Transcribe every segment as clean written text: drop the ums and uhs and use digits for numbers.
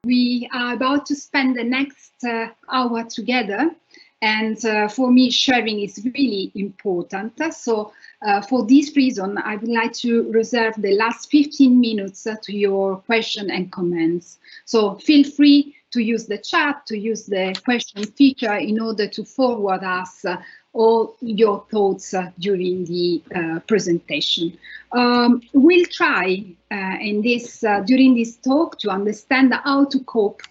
We are about to spend the next hour together, and for me, sharing is really important. So for this reason, I would like to reserve the last 15 minutes to your question and comments. So feel free to use the chat, to use the question feature in order to forward us all your thoughts during the presentation. We'll try during this talk to understand how to cope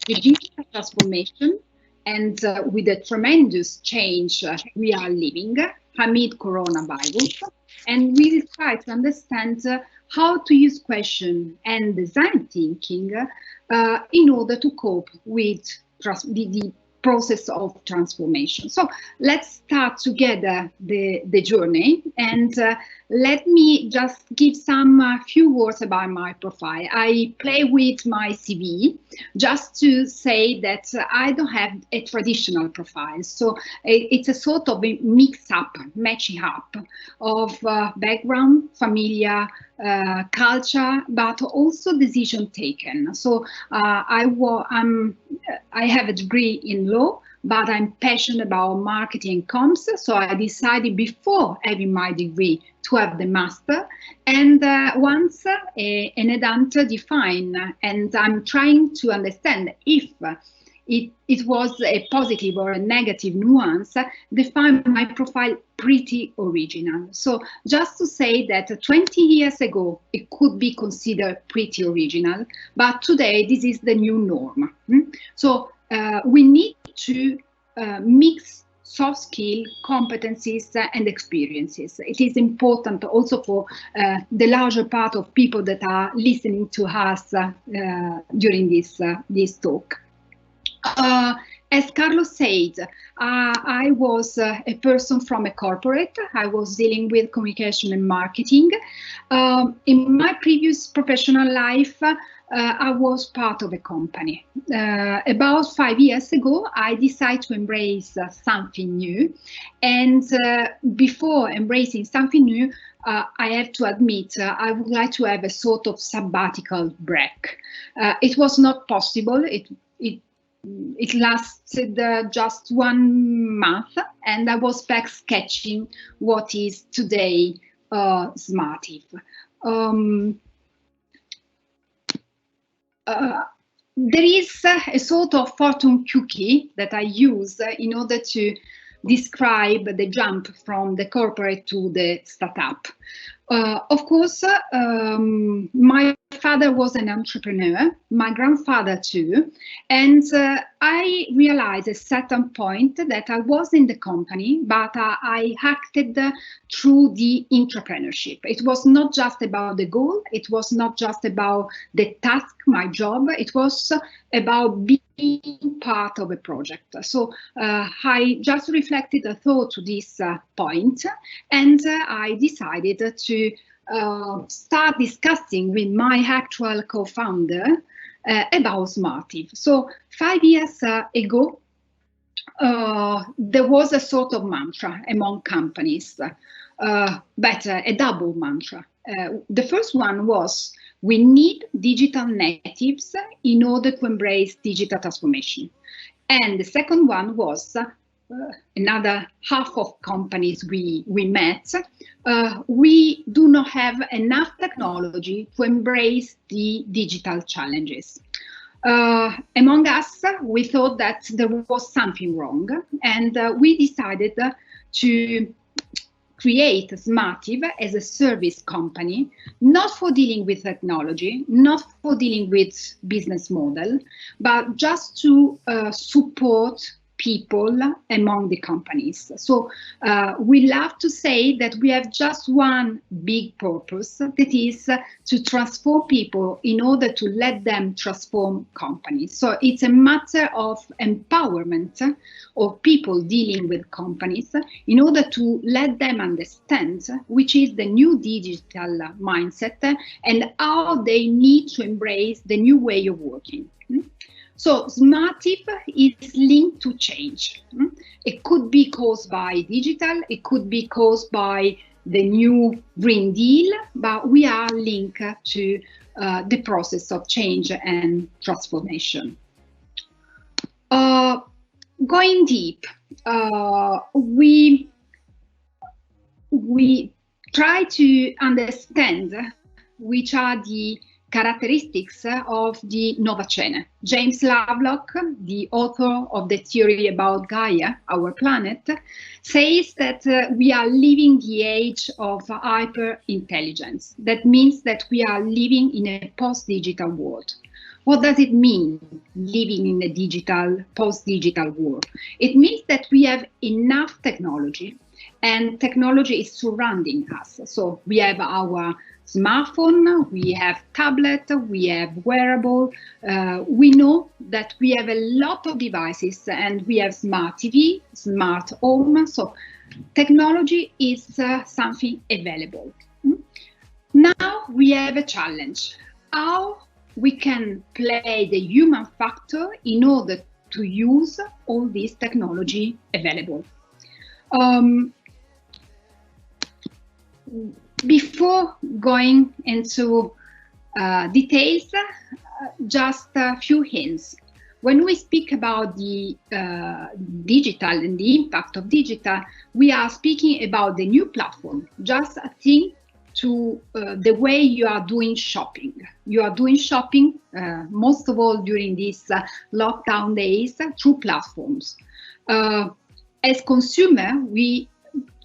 with digital transformation and with the tremendous change we are living amid coronavirus. And we will try to understand how to use question and design thinking in order to cope with the process of transformation. So let's start together the journey, and let me just give some few words about my profile. I play with my CV just to say that I don't have a traditional profile. So it's a sort of a mix-up, matching up of background, familiar, culture, but also decision taken. So I have a degree in law, but I'm passionate about marketing and comms. So I decided before having my degree to have the master. And once an headhunter defined, and I'm trying to understand if it was a positive or a negative nuance, define my profile pretty original. So just to say that 20 years ago, it could be considered pretty original, but today this is the new norm. So we need to mix soft skill, competencies, and experiences. It is important also for the larger part of people that are listening to us during this talk. As Carlos said, I was a person from a corporate. I was dealing with communication and marketing. In my previous professional life, I was part of a company. About 5 years ago, I decided to embrace something new. And before embracing something new, I have to admit, I would like to have a sort of sabbatical break. It was not possible. It lasted just 1 month, and I was back sketching what is today Smartive. There is a sort of fortune cookie that I use in order to describe the jump from the corporate to the startup. Of course, my father was an entrepreneur, my grandfather too, and I realized at a certain point that I was in the company, but I acted through the entrepreneurship. It was not just about the goal, it was not just about the task, my job, it was about being part of a project. So I just reflected a thought to this point, and I decided to start discussing with my actual co-founder about Smartive. So 5 years ago, there was a sort of mantra among companies, better, a double mantra. The first one was, we need digital natives in order to embrace digital transformation. And the second one was, another half of companies we met, we do not have enough technology to embrace the digital challenges. Among us, we thought that there was something wrong, and we decided to create Smartive as a service company, not for dealing with technology, not for dealing with business model, but just to support people among the companies. So we love to say that we have just one big purpose, that is to transform people in order to let them transform companies. So it's a matter of empowerment of people dealing with companies in order to let them understand which is the new digital mindset and how they need to embrace the new way of working. So Smartive is linked to change. It could be caused by digital, it could be caused by the new Green Deal, but we are linked to the process of change and transformation. Going deep, we try to understand which are the characteristics of the Novacene. James Lovelock, the author of the theory about Gaia, our planet, says that we are living the age of hyper-intelligence. That means that we are living in a post-digital world. What does it mean, living in a digital, post-digital world? It means that we have enough technology, and technology is surrounding us. So we have our smartphone, we have tablet, we have wearable. We know that we have a lot of devices, and we have smart TV, smart home. So technology is something available. Now we have a challenge. How we can play the human factor in order to use all this technology available. Before going into details, just a few hints. When we speak about the digital and the impact of digital, we are speaking about the new platform. Just think to the way you are doing shopping. You are doing shopping, most of all during these lockdown days, through platforms. As consumer, we,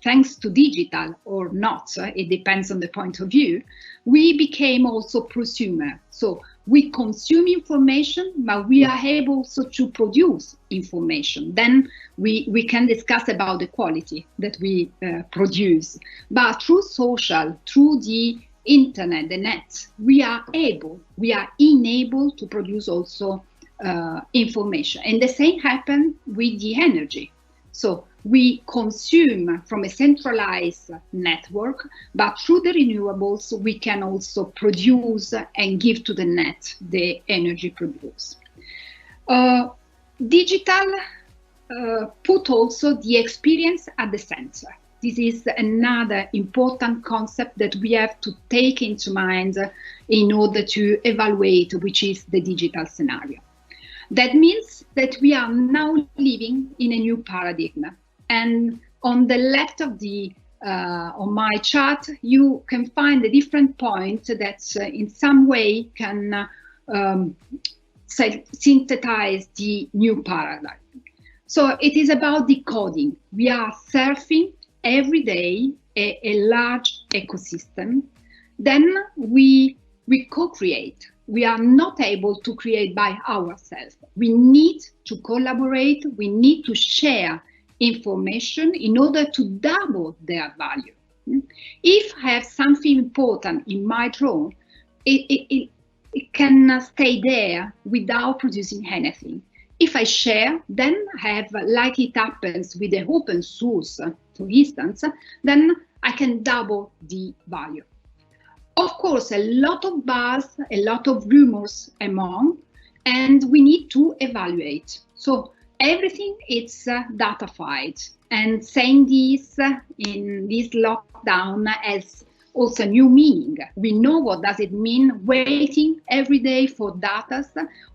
thanks to digital or not, it depends on the point of view, we became also prosumer. So we consume information, but we are able also to produce information. Then we can discuss about the quality that we produce. But through social, through the internet, the net, we are enabled to produce also information. And the same happens with the energy. So we consume from a centralized network, but through the renewables, we can also produce and give to the net the energy produced. Digital put also the experience at the center. This is another important concept that we have to take into mind in order to evaluate which is the digital scenario. That means that we are now living in a new paradigm. And on the left of the on my chart, you can find a different point that in some way can synthesize the new paradigm. So it is about decoding. We are surfing every day a large ecosystem. Then we co-create. We are not able to create by ourselves. We need to collaborate. We need to share information in order to double their value. If I have something important in my drone, it can stay there without producing anything. If I share, then I have, like it happens with the open source, for instance, then I can double the value. Of course, a lot of buzz, a lot of rumors among, and we need to evaluate. So everything is datafied, and saying this in this lockdown has also new meaning. We know what does it mean waiting every day for data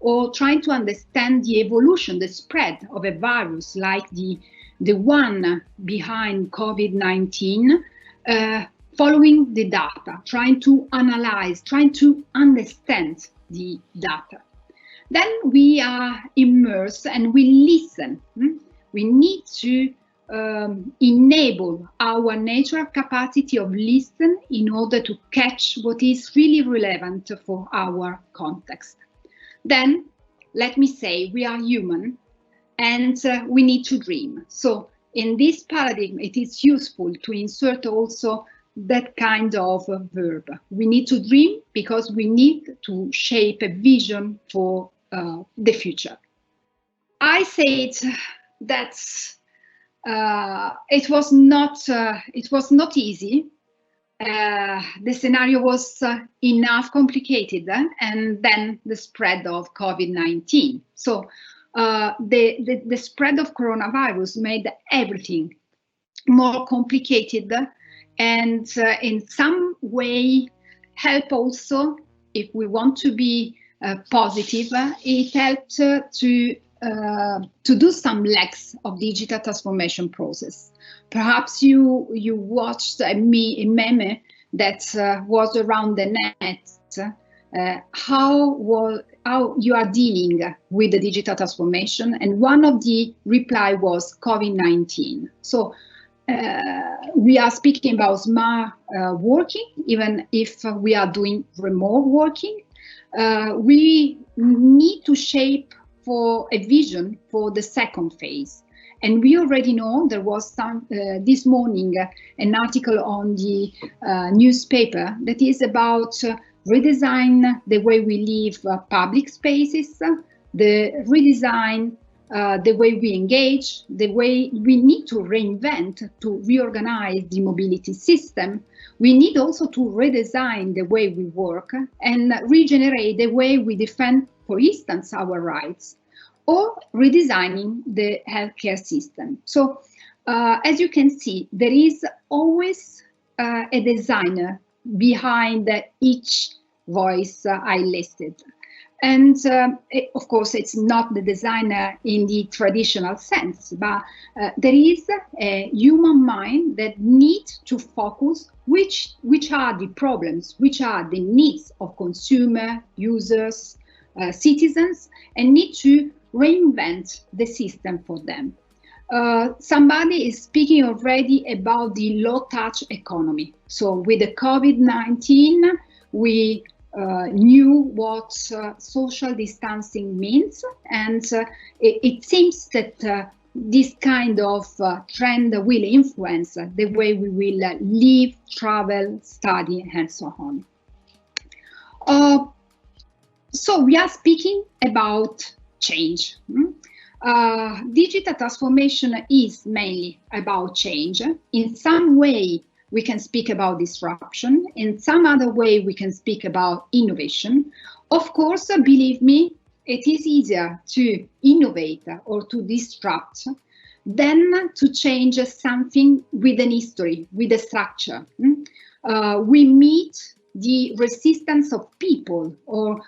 or trying to understand the evolution, the spread of a virus like the one behind COVID-19, following the data, trying to analyze, trying to understand the data. Then we are immersed and we listen. We need to enable our natural capacity of listen in order to catch what is really relevant for our context. Then, let me say, we are human and we need to dream. So in this paradigm, it is useful to insert also that kind of verb. We need to dream because we need to shape a vision for the future. I said that it was not easy. The scenario was enough complicated, and then the spread of COVID-19. So the spread of coronavirus made everything more complicated and in some way help also, if we want to be positive, it helped to do some legs of digital transformation process. Perhaps you watched a meme that was around the net, how you are dealing with the digital transformation, and one of the reply was COVID-19. So we are speaking about smart working, even if we are doing remote working. We need to shape for a vision for the second phase. And we already know there was some this morning an article on the newspaper that is about redesign the way we live public spaces, the redesign the way we engage, the way we need to reinvent, to reorganize the mobility system. We need also to redesign the way we work and regenerate the way we defend, for instance, our rights, or redesigning the healthcare system. So, as you can see, there is always a designer behind each voice I listed. And of course, it's not the designer in the traditional sense, but there is a human mind that needs to focus which are the problems, which are the needs of consumer, users, citizens, and need to reinvent the system for them. Somebody is speaking already about the low-touch economy. So with the COVID-19, we knew what social distancing means, and it seems that this kind of trend will influence the way we will live, travel, study, and so on. So we are speaking about change. Digital transformation is mainly about change. In some way, we can speak about disruption. In some other way, we can speak about innovation. Of course, believe me, it is easier to innovate or to disrupt than to change something with an history, with a structure. We meet the resistance of people, or,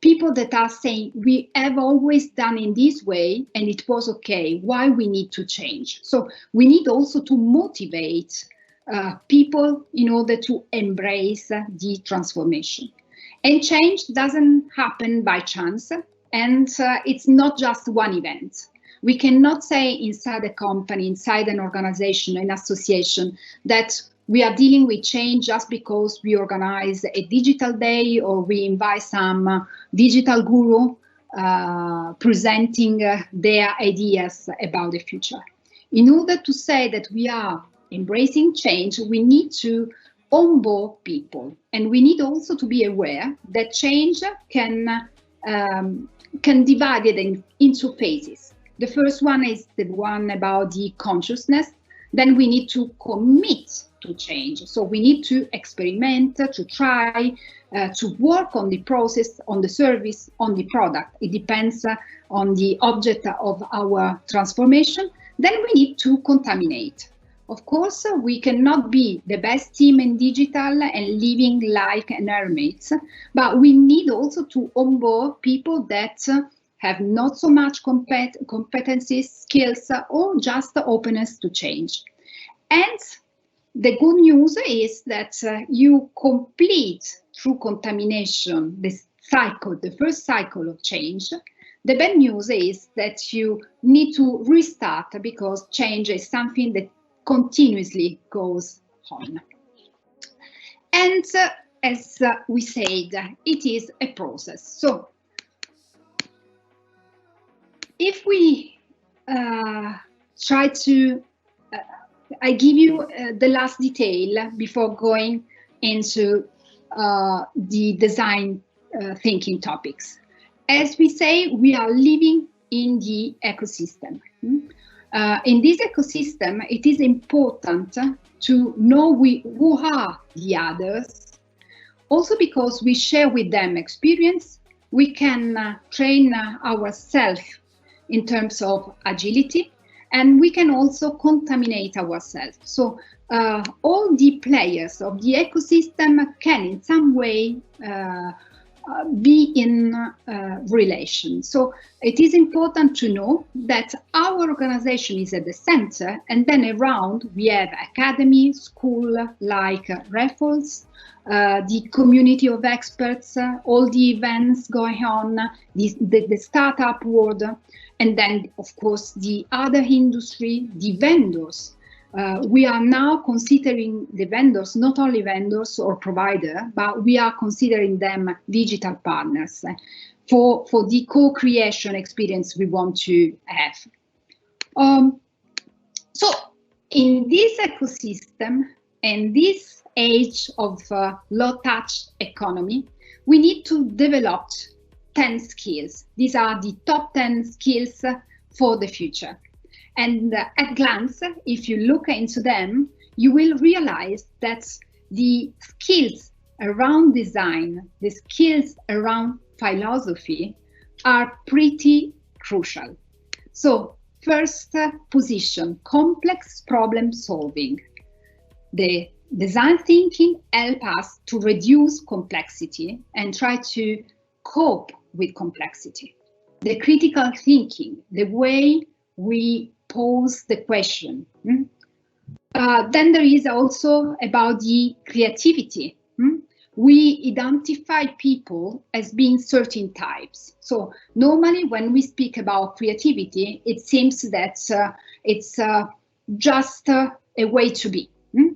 people that are saying, we have always done in this way and it was okay, why we need to change? So we need also to motivate people in order to embrace the transformation. And change doesn't happen by chance, and it's not just one event. We cannot say inside a company, inside an organization, an association, that we are dealing with change just because we organize a digital day or we invite some digital guru presenting their ideas about the future. In order to say that we are embracing change, we need to onboard people, and we need also to be aware that change can divide it into phases. The first one is the one about the consciousness. Then we need to commit to change. So we need to experiment, to try, to work on the process, on the service, on the product. It depends on the object of our transformation. Then we need to contaminate. Of course, we cannot be the best team in digital and living like an hermit, but we need also to onboard people that have not so much competencies, skills, or just openness to change. And the good news is that you complete through contamination this cycle, the first cycle of change. The bad news is that you need to restart, because change is something that continuously goes on. And as we said, it is a process. So if we try to, I give you the last detail before going into the design thinking topics. As we say, we are living in the ecosystem. In this ecosystem, it is important to know who are the others. Also because we share with them experience, we can train ourselves in terms of agility, and we can also contaminate ourselves. So all the players of the ecosystem can in some way be in relation. So it is important to know that our organization is at the center, and then around we have academy, school like Raffles, the community of experts, all the events going on, the startup world, and then of course the other industry, the vendors. We are now considering the vendors, not only vendors or provider, but we are considering them digital partners for the co-creation experience we want to have. So in this ecosystem and this age of low-touch economy, we need to develop 10 skills. These are the top 10 skills for the future. And at glance, if you look into them, you will realize that the skills around design, the skills around philosophy are pretty crucial. So first position, complex problem solving. The design thinking helps us to reduce complexity and try to cope with complexity. The critical thinking, the way we pose the question. Then there is also about the creativity. We identify people as being certain types. So normally when we speak about creativity, it seems that it's just a way to be.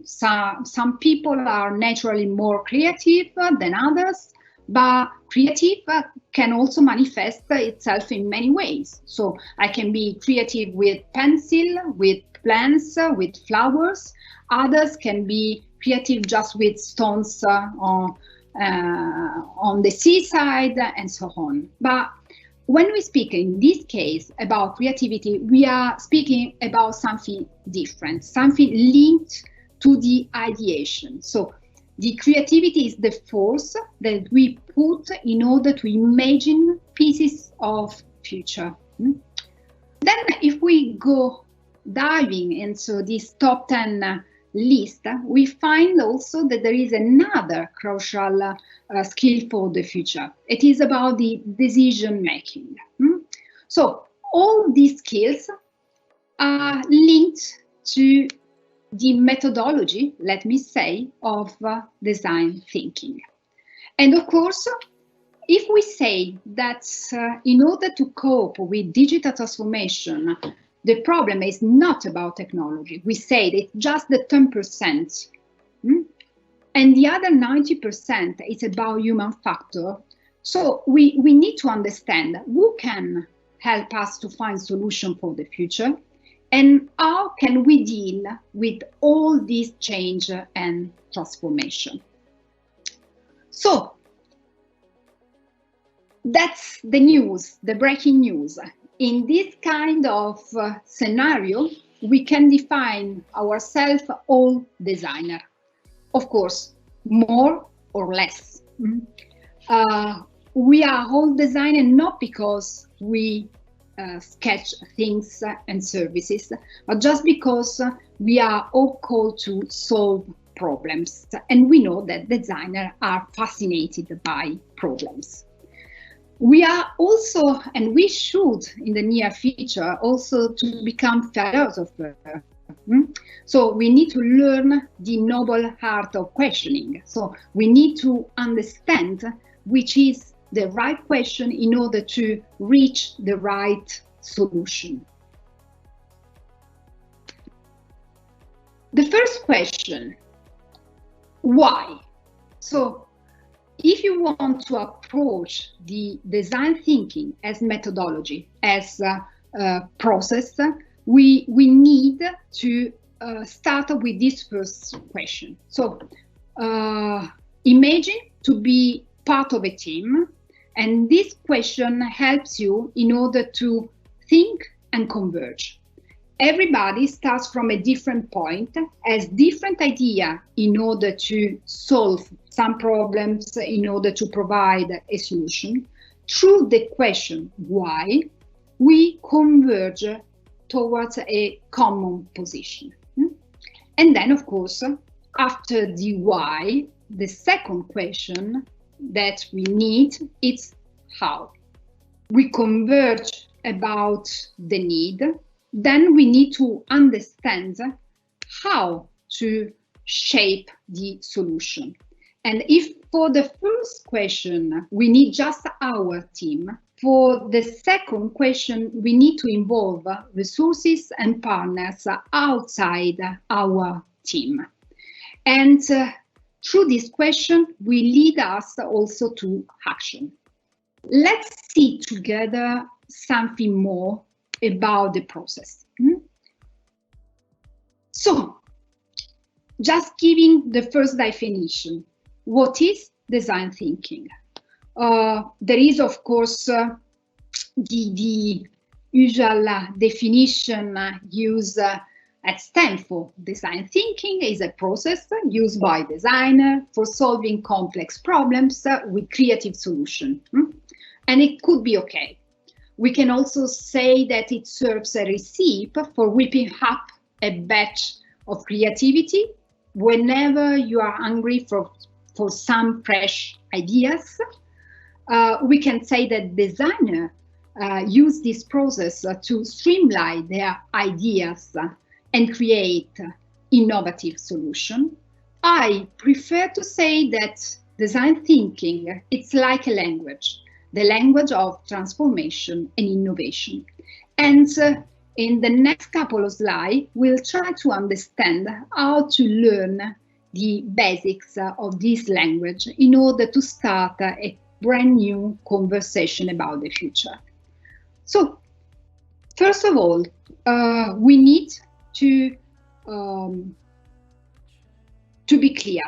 Some people are naturally more creative than others, but creative can also manifest itself in many ways. So I can be creative with pencil, with plants, with flowers. Others can be creative just with stones on the seaside and so on. But when we speak in this case about creativity, we are speaking about something different, something linked to the ideation. So the creativity is the force that we put in order to imagine pieces of future. Then if we go diving into this top 10 list, we find also that there is another crucial skill for the future. It is about the decision making. So all these skills are linked to the methodology, let me say, of design thinking. And of course, if we say that in order to cope with digital transformation, the problem is not about technology, we say that it's just the 10%, and the other 90% is about human factor. So we need to understand who can help us to find solution for the future, and how can we deal with all this change and transformation. So that's the news, the breaking news. In this kind of scenario, we can define ourselves all designer. Of course, more or less. We are all designer not because we sketch things and services, but just because we are all called to solve problems, and we know that designers are fascinated by problems. We are also, and we should in the near future, also to become philosophers. So we need to learn the noble art of questioning. So we need to understand which is the right question in order to reach the right solution. The first question, why? So if you want to approach the design thinking as methodology, as a process, we need to start with this first question. So imagine to be part of a team, and this question helps you in order to think and converge. Everybody starts from a different point, has different idea in order to solve some problems, in order to provide a solution. Through the question why, we converge towards a common position. And then, of course, after the why, the second question that we need is how. We converge about the need, then we need to understand how to shape the solution. And if for the first question we need just our team, for the second question we need to involve resources and partners outside our team. And through this question will lead us also to action. Let's see together something more about the process. So, just giving the first definition. What is design thinking? There is, of course, the usual definition used at Stanford. Design thinking is a process used by designers for solving complex problems with creative solutions. And it could be okay. We can also say that it serves a recipe for whipping up a batch of creativity whenever you are hungry for some fresh ideas. We can say that designers use this process to streamline their ideas and create innovative solutions. I prefer to say that design thinking, it's like a language, the language of transformation and innovation. And in the next couple of slides, we'll try to understand how to learn the basics of this language in order to start a brand new conversation about the future. So, first of all, we need to be clear.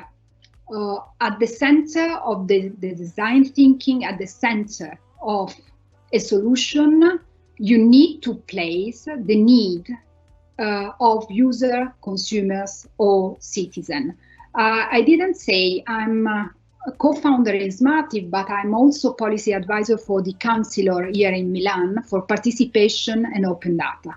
At the center of the design thinking, at the center of a solution, you need to place the need of user, consumers, or citizen. I didn't say I'm a co-founder in Smartive, but I'm also policy advisor for the Councillor here in Milan for participation and open data.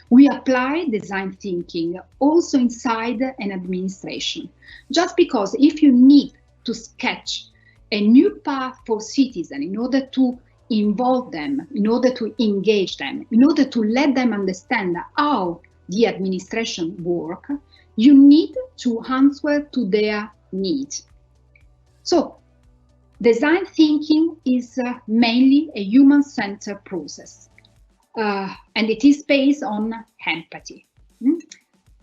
We apply design thinking also inside an administration, just because if you need to sketch a new path for citizens in order to involve them, in order to engage them, in order to let them understand how the administration works, you need to answer to their needs. So, design thinking is mainly a human-centered process, and it is based on empathy.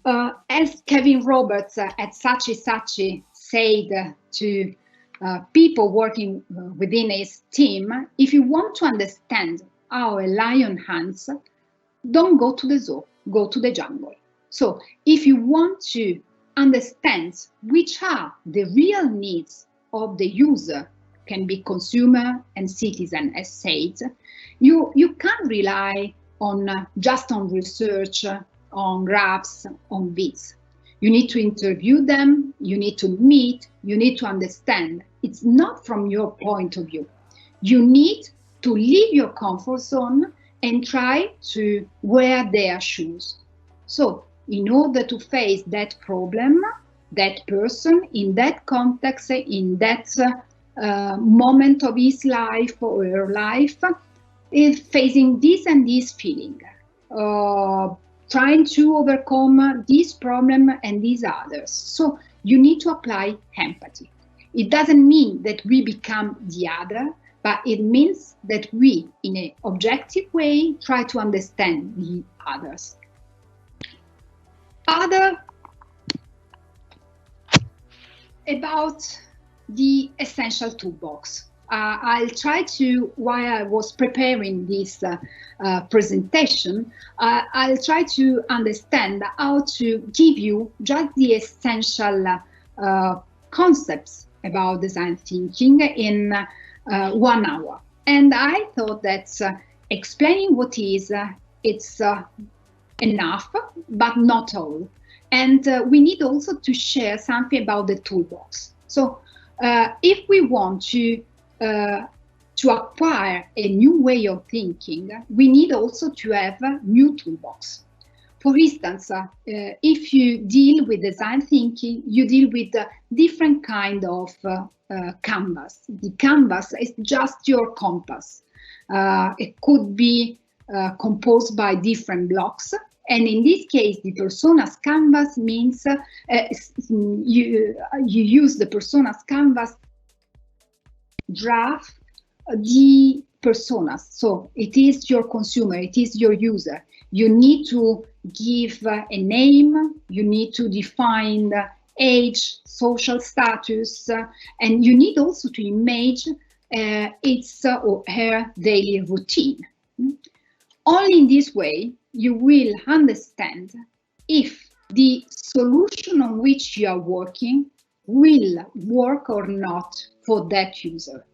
As Kevin Roberts at Saatchi said to people working within his team, if you want to understand how a lion hunts, don't go to the zoo, go to the jungle. So if you want to understand which are the real needs of the user, can be consumer and citizen, as said, you can't rely on just on research, on graphs, on bits. You need to interview them, you need to meet, you need to understand. It's not from your point of view. You need to leave your comfort zone and try to wear their shoes. So, in order to face that problem, that person, in that context, in that moment of his life or her life, is facing this and this feeling, trying to overcome this problem and these others. So you need to apply empathy. It doesn't mean that we become the other, but it means that we, in an objective way, try to understand the others. About the essential toolbox. I'll try to, while I was preparing this presentation, I'll try to understand how to give you just the essential concepts about design thinking in 1 hour. And I thought that explaining what is, it's enough, but not all. And we need also to share something about the toolbox. So if we want to acquire a new way of thinking, we need also to have a new toolbox. For instance, if you deal with design thinking, you deal with different kind of canvas. The canvas is just your compass. It could be composed by different blocks. And in this case, the persona's canvas means you use the persona's canvas draft the personas. So it is your consumer, it is your user. You need to give a name, you need to define age, social status, and you need also to image its or her daily routine. Only in this way you will understand if the solution on which you are working will work or not for that user.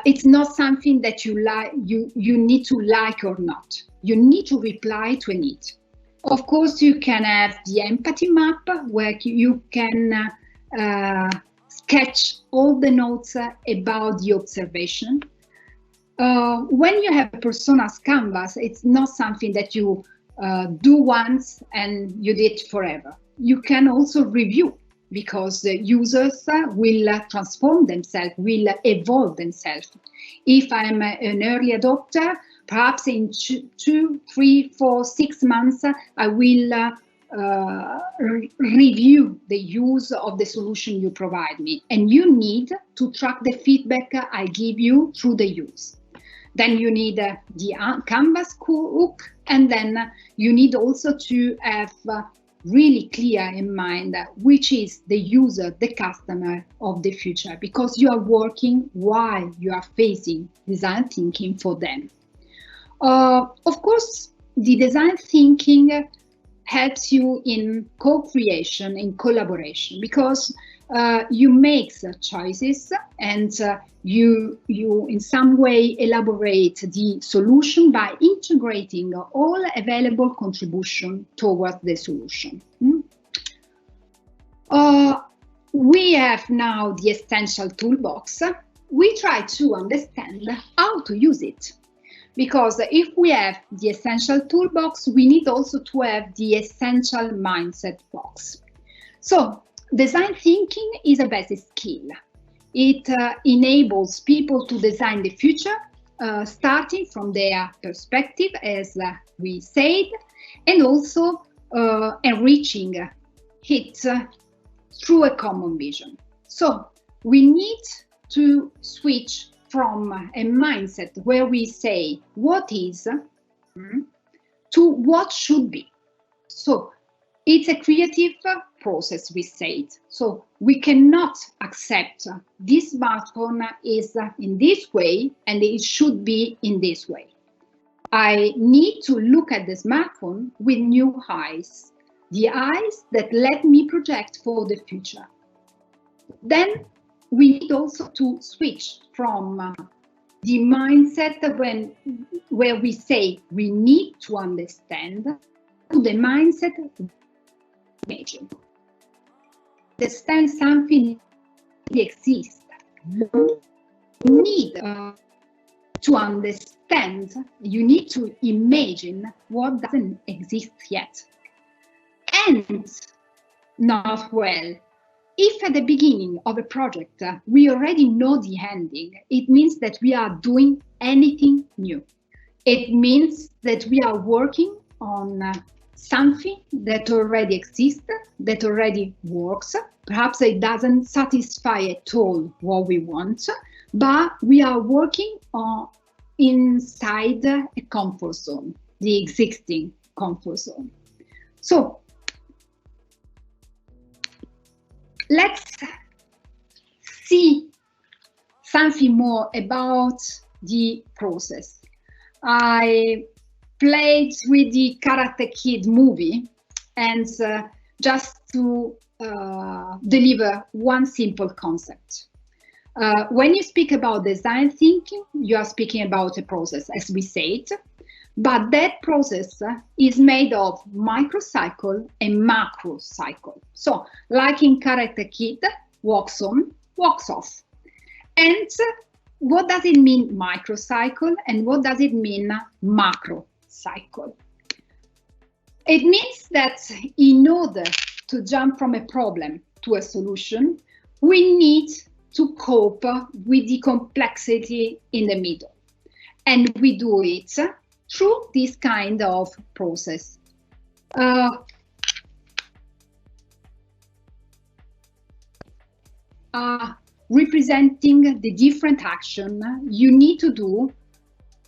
It's not something that you like, you need to like or not. You need to reply to a need. Of course, you can have the empathy map where you can sketch all the notes about the observation. When you have a persona's canvas, it's not something that you do once and you did forever. You can also review, because the users will transform themselves, will evolve themselves. If I'm an early adopter, perhaps in 2, 3, 4, 6 months, I will review the use of the solution you provide me. And you need to track the feedback I give you through the use. Then you need the canvas hook, and then you need also to have really clear in mind which is the user, the customer of the future, because you are working while you are facing design thinking for them. Of course, the design thinking helps you in co-creation, in collaboration, because you make choices and you in some way elaborate the solution by integrating all available contribution towards the solution. We have now the essential toolbox. We try to understand how to use it, because if we have the essential toolbox, we need also to have the essential mindset box. So design thinking is a basic skill. It enables people to design the future, starting from their perspective, as we said, and also enriching it through a common vision. So we need to switch from a mindset where we say what is to what should be. So it's a creative process, we said. So we cannot accept this smartphone is in this way and it should be in this way. I need to look at the smartphone with new eyes, the eyes that let me project for the future. Then we need also to switch from the mindset where we say we need to understand to the mindset imagine. Understand something exists. You need to understand, you need to imagine what doesn't exist yet. And not well. If at the beginning of a project we already know the ending, it means that we are doing anything new. It means that we are working on something that already exists, that already works. Perhaps it doesn't satisfy at all what we want, but we are working inside a comfort zone, the existing comfort zone. So let's see something more about the process. I played with the Karate Kid movie, and just to deliver one simple concept. When you speak about design thinking, you are speaking about a process, as we said, but that process is made of microcycle and macro cycle. So, like in Karate Kid, walks on, walks off. And what does it mean microcycle and what does it mean macro cycle? It means that in order to jump from a problem to a solution, we need to cope with the complexity in the middle. And we do it through this kind of process. Representing the different action you need to do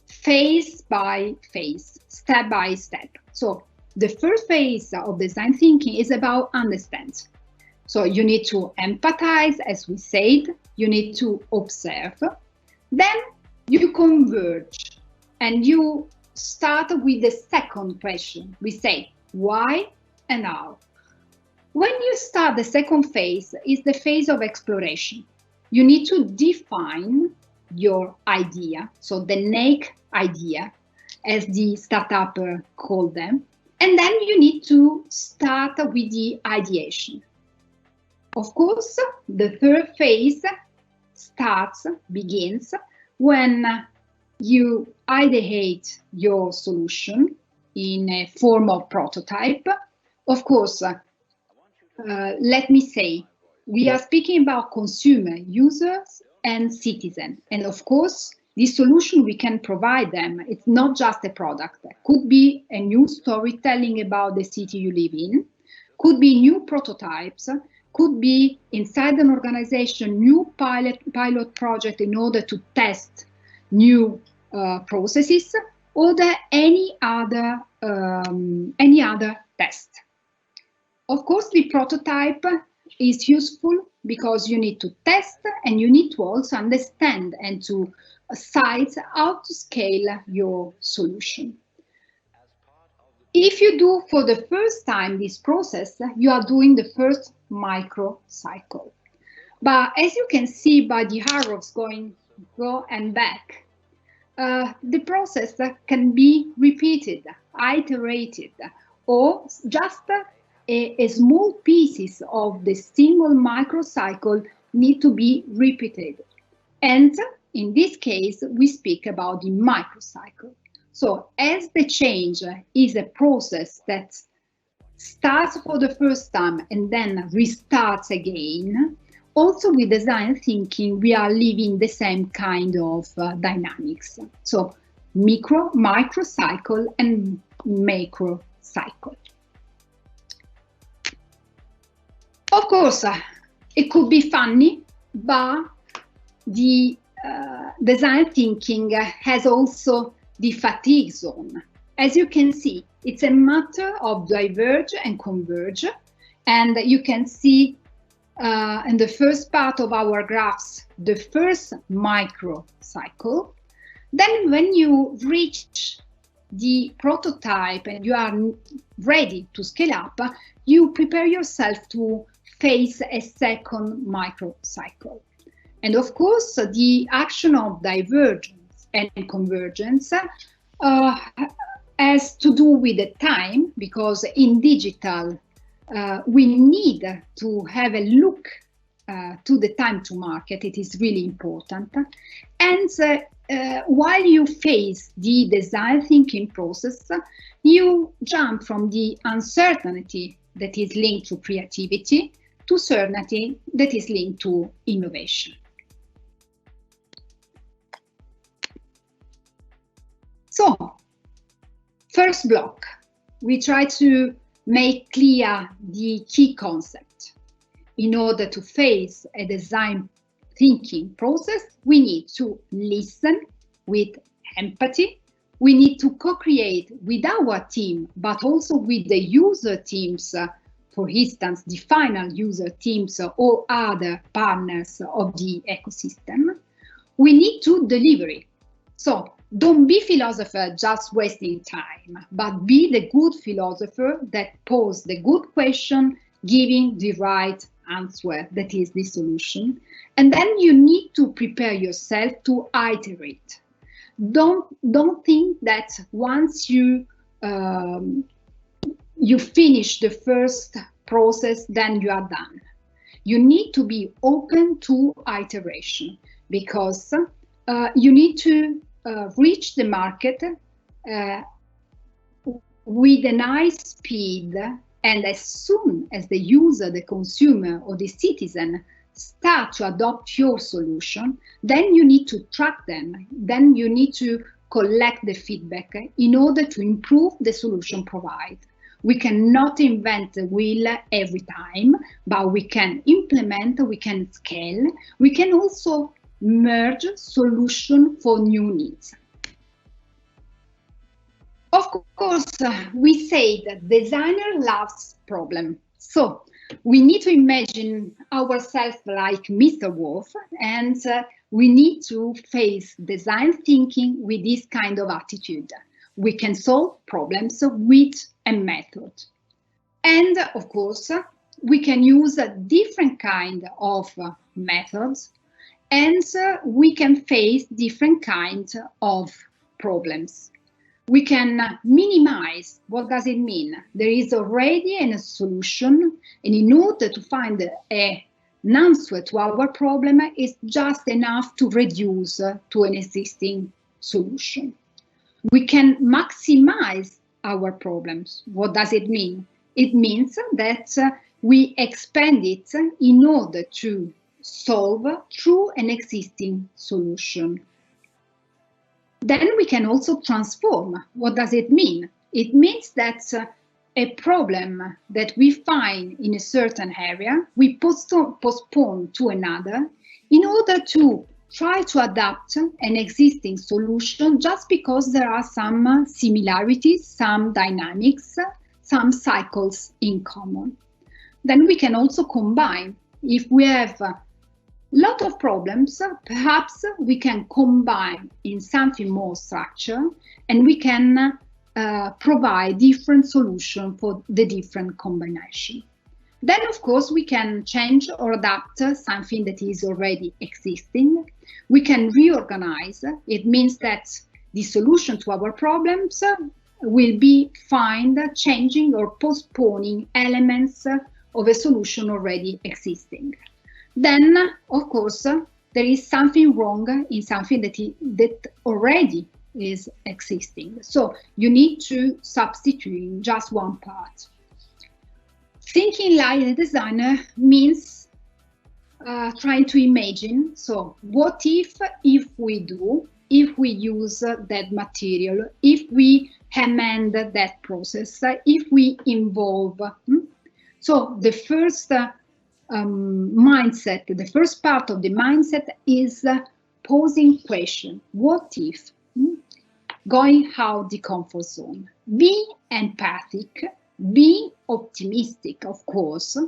phase by phase, step by step. So the first phase of design thinking is about understand. So you need to empathize, as we said, you need to observe. Then you converge and you start with the second question. We say why and how. When you start the second phase, is the phase of exploration. You need to define your idea, so the naked idea, as the startupper called them, and then you need to start with the ideation. Of course, the third phase begins when you ideate your solution in a form of prototype. Of course, let me say, we are speaking about consumer, users, and citizens. And of course, the solution we can provide them, it's not just a product. It could be a new storytelling about the city you live in, could be new prototypes, could be inside an organization, new pilot project in order to test new processes, or any other test. Of course, the prototype is useful because you need to test and you need to also understand and to size how to scale your solution. If you do for the first time this process, you are doing the first micro cycle. But as you can see by the arrows going go and back, the process can be repeated, iterated, or just a small pieces of the single microcycle need to be repeated. And in this case, we speak about the microcycle. So as the change is a process that starts for the first time and then restarts again, also with design thinking, we are living the same kind of dynamics. So microcycle and macro cycle. Of course, it could be funny, but the design thinking has also the fatigue zone. As you can see, it's a matter of diverge and converge. And you can see in the first part of our graphs, the first micro cycle. Then when you reach the prototype and you are ready to scale up, you prepare yourself to face a second micro cycle. And of course, the action of divergence and convergence has to do with the time, because in digital, we need to have a look to the time to market. It is really important. And while you face the design thinking process, you jump from the uncertainty that is linked to creativity to certainty that is linked to innovation. So, first block, we try to make clear the key concept. In order to face a design thinking process, we need to listen with empathy. We need to co-create with our team, but also with the user teams, for instance, the final user teams or other partners of the ecosystem. We need to deliver. So don't be philosopher just wasting time, but be the good philosopher that pose the good question, giving the right answer, that is the solution. And then you need to prepare yourself to iterate. Don't think that once you finish the first process, then you are done. You need to be open to iteration, because you need to reach the market with a high speed, and as soon as the user, the consumer, or the citizen start to adopt your solution, then you need to track them. Then you need to collect the feedback in order to improve the solution provided. We cannot invent the wheel every time, but we can implement, we can scale, we can also merge solutions for new needs. Of course, we say that designer loves problem. So we need to imagine ourselves like Mr. Wolf, and we need to face design thinking with this kind of attitude. We can solve problems with a method. And of course, we can use a different kind of methods, and we can face different kinds of problems. We can minimize. What does it mean? There is already a solution, and in order to find an answer to our problem, it's just enough to reduce to an existing solution. We can maximize our problems. What does it mean? It means that we expand it in order to solve through an existing solution. Then we can also transform. What does it mean? It means that a problem that we find in a certain area, we postpone to another in order to try to adapt an existing solution, just because there are some similarities, some dynamics, some cycles in common. Then we can also combine. If we have a lot of problems, perhaps we can combine in something more structured, and we can provide different solutions for the different combination. Then, of course, we can change or adapt something that is already existing. We can reorganize. It means that the solution to our problems will be find changing or postponing elements of a solution already existing. Then, of course, there is something wrong in something that already is existing. So you need to substitute just one part. Thinking like a designer means trying to imagine. So what if we use that material, if we amend that process, if we involve. So the first mindset, the first part of the mindset is posing question. What if? Going out the comfort zone. Be empathic. Be optimistic, of course.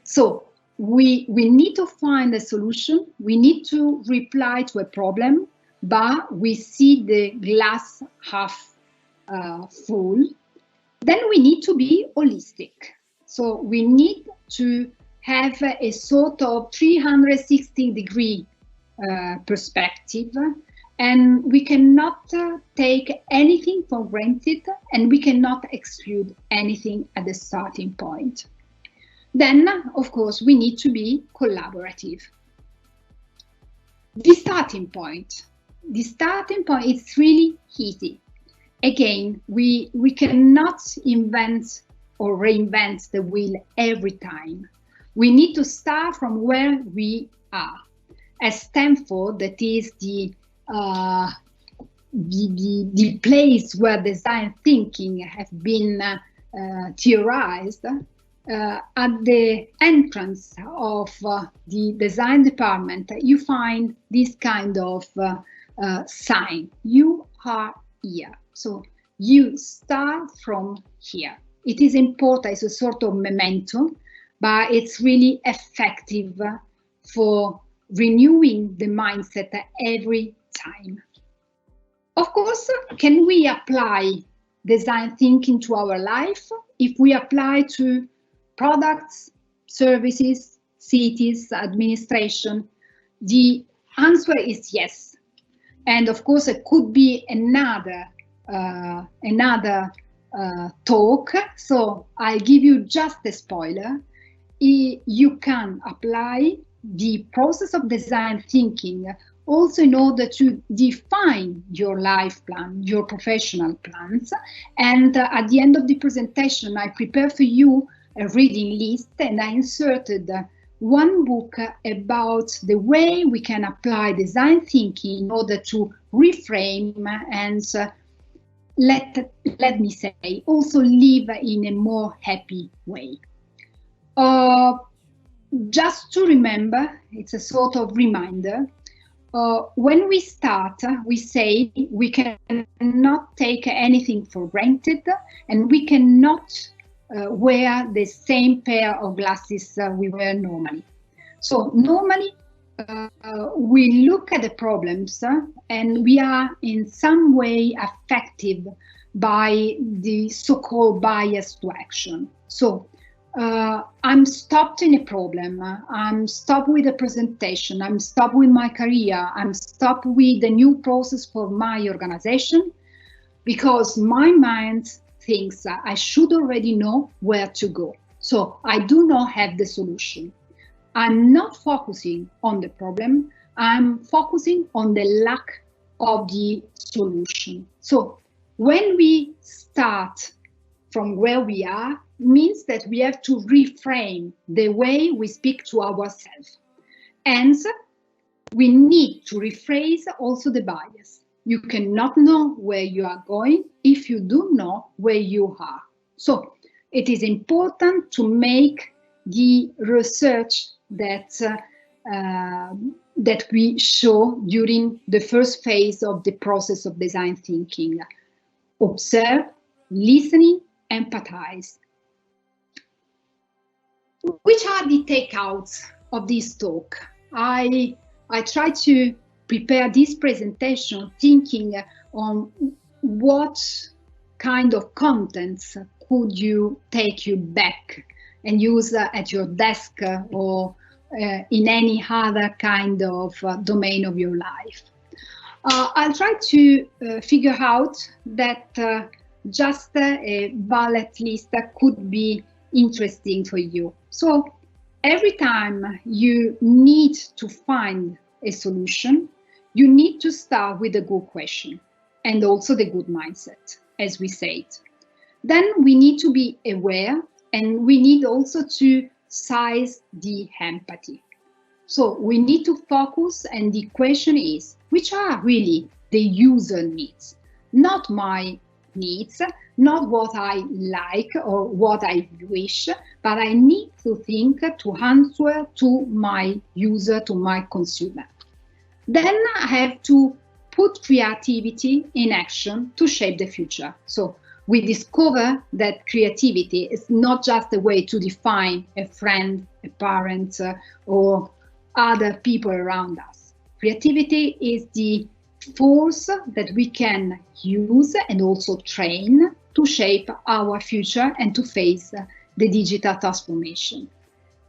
So we need to find a solution. We need to reply to a problem, but we see the glass half full. Then we need to be holistic. So we need to have a sort of 360-degree perspective, and we cannot take anything for granted, and we cannot exclude anything at the starting point. Then, of course, we need to be collaborative. The starting point is really easy. Again, we cannot invent or reinvent the wheel every time. We need to start from where we are. At Stanford, that is the place where design thinking has been theorized, at the entrance of the design department, you find this kind of sign. You are here. So you start from here. It is important, it's a sort of memento, but it's really effective for renewing the mindset every time. Of course, can we apply design thinking to our life? If we apply to products, services, cities, administration, the answer is yes. And of course, it could be another talk. So I'll give you just a spoiler. You can apply the process of design thinking also in order to define your life plan, your professional plans. And at the end of the presentation, I prepared for you a reading list, and I inserted one book about the way we can apply design thinking in order to reframe and let me say, also live in a more happy way. Just to remember, it's a sort of reminder, when we start, we say we cannot take anything for granted, and we cannot wear the same pair of glasses we wear normally. So normally we look at the problems and we are in some way affected by the so-called bias to action. So I'm stopped in a problem, I'm stopped with a presentation, I'm stopped with my career, I'm stopped with a new process for my organization, because my mind thinks I should already know where to go. So I do not have the solution. I'm not focusing on the problem, I'm focusing on the lack of the solution. So when we start from where we are, means that we have to reframe the way we speak to ourselves. And we need to rephrase also the bias. You cannot know where you are going if you do know where you are. So it is important to make the research that we show during the first phase of the process of design thinking. Observe, listening, empathize. Which are the takeouts of this talk? I try to prepare this presentation thinking on what kind of contents could you take you back and use at your desk or in any other kind of domain of your life. I'll try to figure out that just a bullet list that could be interesting for you. So every time you need to find a solution, you need to start with a good question and also the good mindset, as we said. Then we need to be aware, and we need also to size the empathy. So we need to focus, and the question is, which are really the user needs, not my needs, not what I like or what I wish, but I need to think to answer to my user, to my consumer. Then I have to put creativity in action to shape the future. So we discover that creativity is not just a way to define a friend, a parent, or other people around us. Creativity is the force that we can use and also train to shape our future and to face the digital transformation.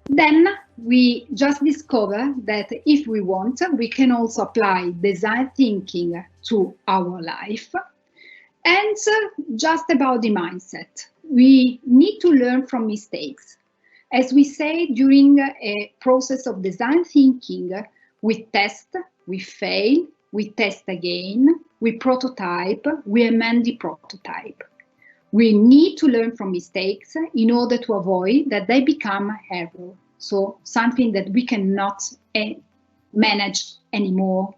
Then we just discover that if we want, we can also apply design thinking to our life. And just about the mindset, we need to learn from mistakes. As we say, during a process of design thinking, we test, we fail, we test again, we prototype, we amend the prototype. We need to learn from mistakes in order to avoid that they become error. So something that we cannot manage anymore.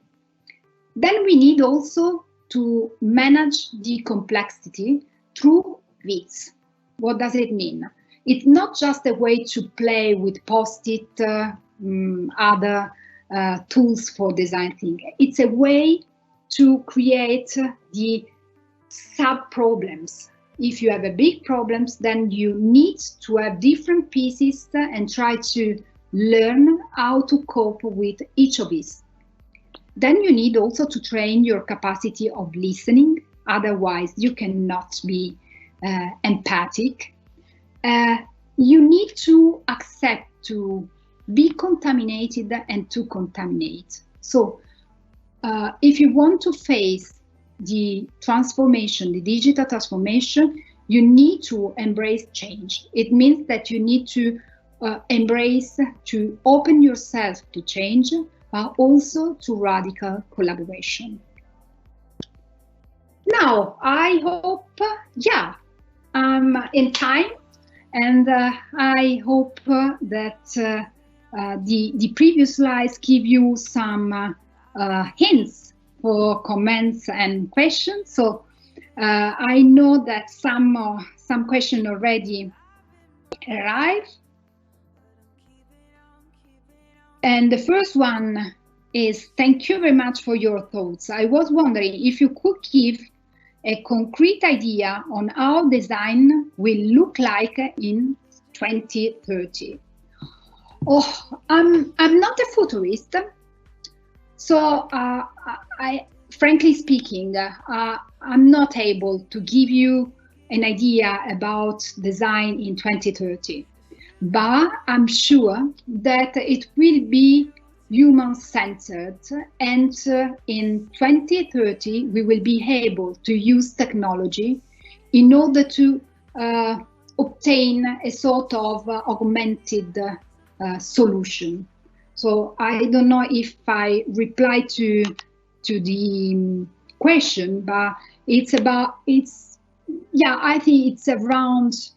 Then we need also to manage the complexity through wits. What does it mean? It's not just a way to play with post-it, other tools for design thinking. It's a way to create the sub-problems. If you have a big problem, then you need to have different pieces and try to learn how to cope with each of these. Then you need also to train your capacity of listening. Otherwise, you cannot be empathic. You need to accept to be contaminated and to contaminate. So if you want to face the transformation, the digital transformation, you need to embrace change. It means that you need to embrace, to open yourself to change, but also to radical collaboration. Now, I hope, I'm in time, and I hope that the previous slides give you some hints for comments and questions. So I know that some questions already arrived. And the first one is, thank you very much for your thoughts. I was wondering if you could give a concrete idea on how design will look like in 2030. Oh, I'm not a futurist, so frankly speaking, I'm not able to give you an idea about design in 2030, but I'm sure that it will be human-centered, and in 2030 we will be able to use technology in order to obtain a sort of augmented solution. So I don't know if I reply to the question, but I think it's around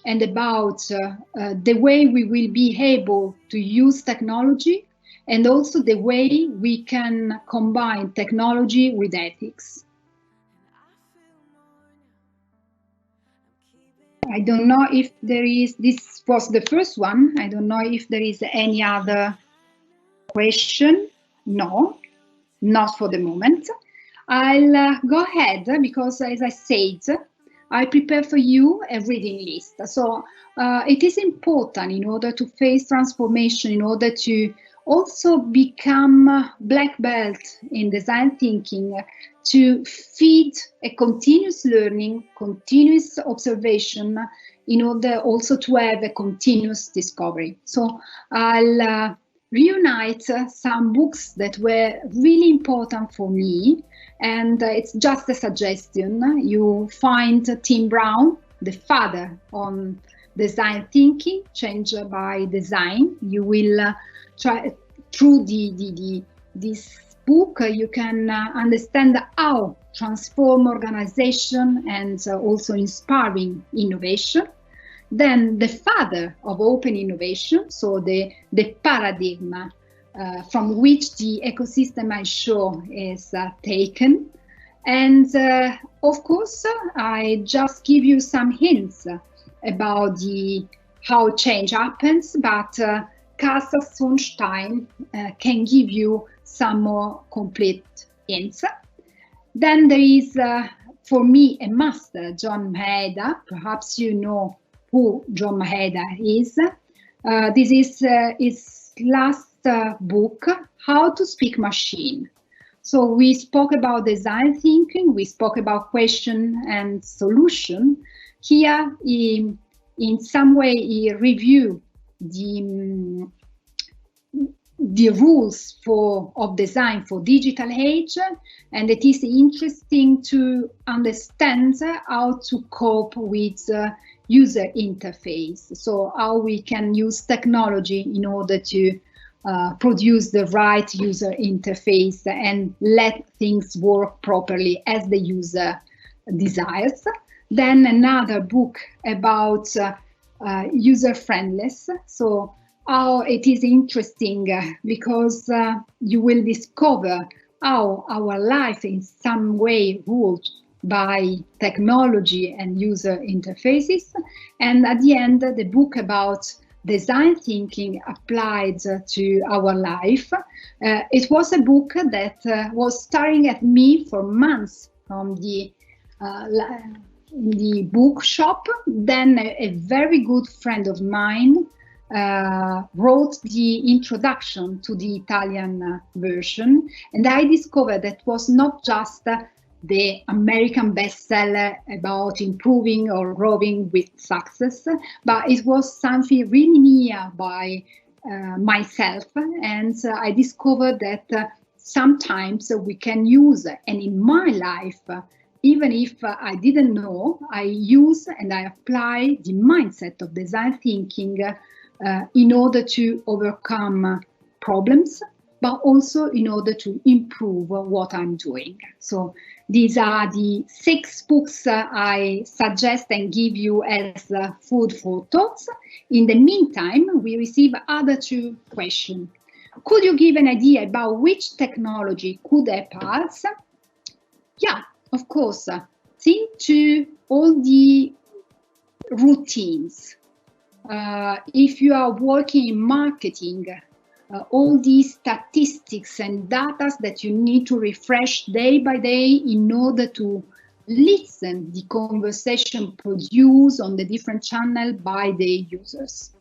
and about the way we will be able to use technology, and also the way we can combine technology with ethics. I don't know if there is, this was the first one. I don't know if there is any other question. No, not for the moment. I'll go ahead because, as I said, I prepare for you a reading list. So it is important in order to face transformation, in order to also become black belt in design thinking, to feed a continuous learning, continuous observation, in order also to have a continuous discovery. So I'll reunite some books that were really important for me, and it's just a suggestion. You find Tim Brown, the father on design thinking, Change by Design. You will try through this book, you can understand how transform organization and also inspiring innovation. Then the father of open innovation, so the paradigm from which the ecosystem I show is taken. And of course, I just give you some hints about how change happens, but Casa Sunstein can give you some more complete hints. Then there is, for me, a master, John Maeda. Perhaps you know who John Maeda is. This is his last book, How to Speak Machine. So we spoke about design thinking, we spoke about question and solution. Here, in some way, he reviewed the rules of design for digital age, and it is interesting to understand how to cope with user interface. So how we can use technology in order to produce the right user interface and let things work properly as the user desires. Then another book about user-friendliness. So how it is interesting because you will discover how our life in some way ruled by technology and user interfaces. And at the end, the book about design thinking applied to our life. It was a book that was staring at me for months from the bookshop. Then a very good friend of mine wrote the introduction to the Italian version, and I discovered that was not just the American bestseller about improving or growing with success, but it was something really near by myself, and I discovered that sometimes we can use, and in my life, even if I didn't know, I use and I apply the mindset of design thinking in order to overcome problems, but also in order to improve what I'm doing. So these are the 6 books I suggest and give you as food for thoughts. In the meantime, we receive other 2 questions. Could you give an idea about which technology could help us? Yeah, of course. Think to all the routines. If you are working in marketing, all these statistics and data that you need to refresh day by day in order to listen the conversation produced on the different channel by the users.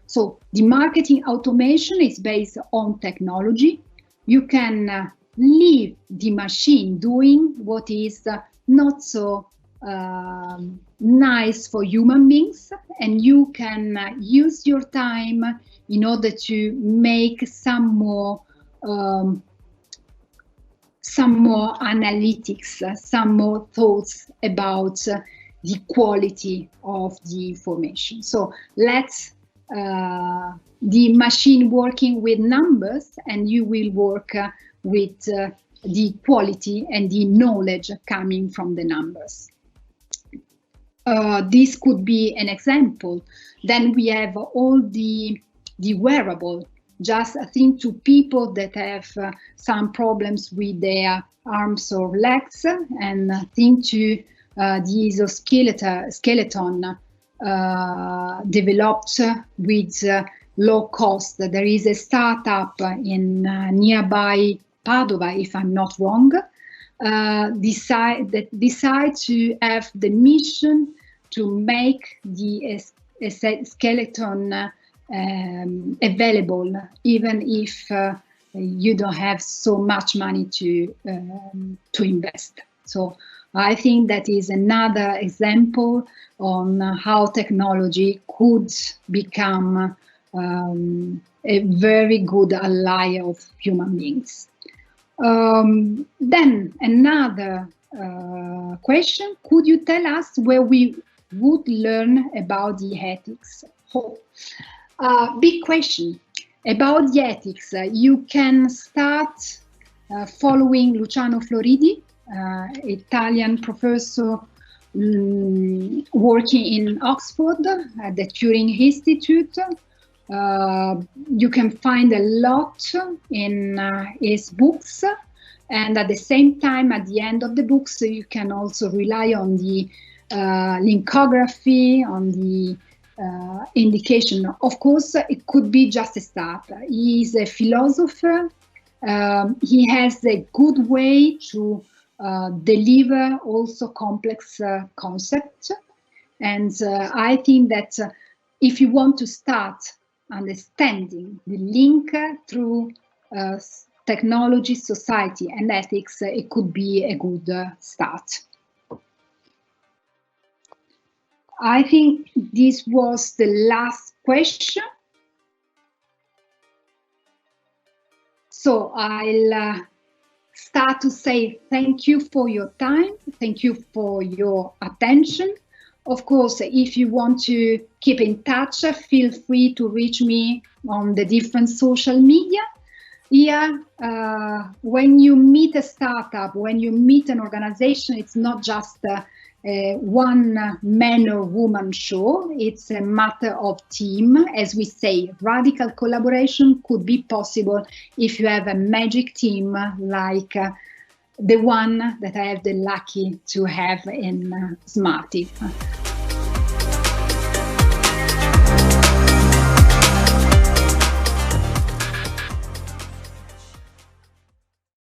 So the marketing automation is based on technology. You can leave the machine doing what is not so nice for human beings, and you can use your time in order to make some more analytics, some more thoughts about the quality of the information. So let's the machine working with numbers, and you will work with the quality and the knowledge coming from the numbers. This could be an example. Then we have all the wearable. Just think to people that have some problems with their arms or legs, and think to the exoskeleton developed with low cost. There is a startup in nearby Padova, if I'm not wrong, decide to have the mission to make the skeleton available, even if you don't have so much money to invest. So I think that is another example on how technology could become a very good ally of human beings. Then another question, could you tell us where we would learn about the ethics? Big question. About the ethics, you can start following Luciano Floridi, Italian professor working in Oxford at the Turing Institute. You can find a lot in his books, and at the same time, at the end of the books, you can also rely on the linkography, on the indication. Of course, it could be just a start. He is a philosopher. He has a good way to deliver also complex concepts. And I think that if you want to start understanding the link through technology, society, and ethics, it could be a good start. I think this was the last question. So I'll start to say thank you for your time. Thank you for your attention. Of course, if you want to keep in touch, feel free to reach me on the different social media. Here, when you meet a startup, when you meet an organization, it's not just a one man or woman show. It's a matter of team. As we say, radical collaboration could be possible if you have a magic team like the one that I have the lucky to have in Smartive.